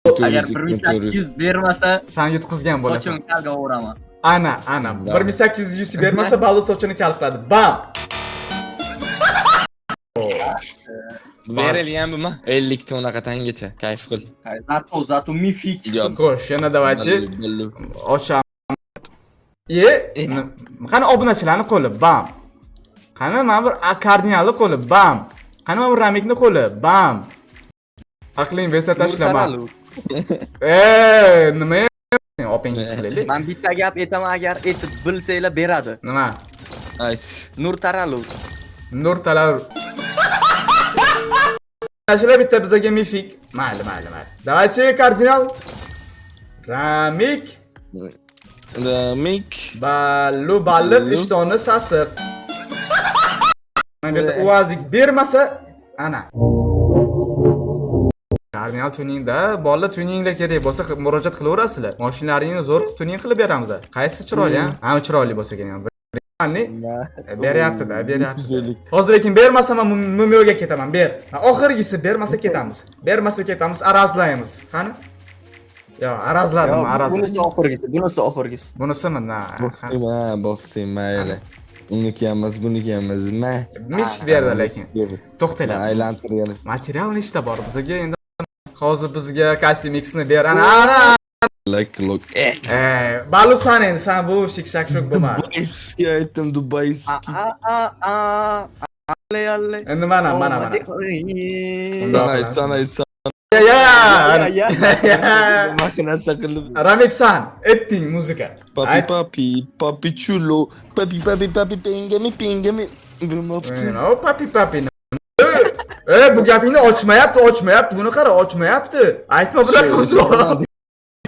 Agar 1800 bermasa, Sen yutqizgan bo'lasan. sochimni kalga o'raman. Ana. 1800 yusi bermasa Ballu sochini kalqladi. Bam! Berilgan bumi 50 ta unaqa tangacha. Kayf qil. Zato mifik. Xo'sh, yana давайте Ballu. ochamiz. Qani obunachilarni qo'li? Bam! Qani mana bir kardinalni qo'li? Bam! Qani mana bir Ramikni qo'li? Bam! Aqling versa tashlama. Nima opingiz qilaylik? Men bitta gap aytaman, agar aytib bilsanglar beradi. Nima? Ayt. Nur Taralov. Nur talar. Ashula bitta bizga mifik. Mayli. Давайте kardinal. Ramik. Ramik. Ballu balliq ishtoni sasiq. Mana bu yerda uvazik bermasa, ana. Kardinal tuningda, bolla tuningda kerak bo'lsa murojaat qilaverasizlar. Mashinalaringizni zo'r tuning qilib beramiz. Qaysi chiroyli, ha? Ha, chiroyli bo'lsa kerak. Beryapti-da. Hozir lekin bermasam men Mumyoga ketaman. Ber. Oxirgisi bermasa ketamiz. Arazlaymiz. Qani? Yo, arazladim. Bunisi oxirgisi. Bunisimi? Bosdim, mayli. Uniki emas, buniki emas. Mif berdi lekin. To'xtanglar. Aylantirgan. Material nechta bor bizga endi? Hozir bizga Custom X'ni ber. Ana. Lok. Ballu san endi, sen bu shik-shak-shok bo'lma. Dubayski aytdim, Dubayski. Alle. Endi mana. Aytsan. Ya. Makinasi qilib. Ramik san, etding muzika. Papi chulo. Papi, pingami. Bilmabdi. No, papi. Bu gapingni ochmayapti. Buni qara, ochmayapti. Aytma bunaqa.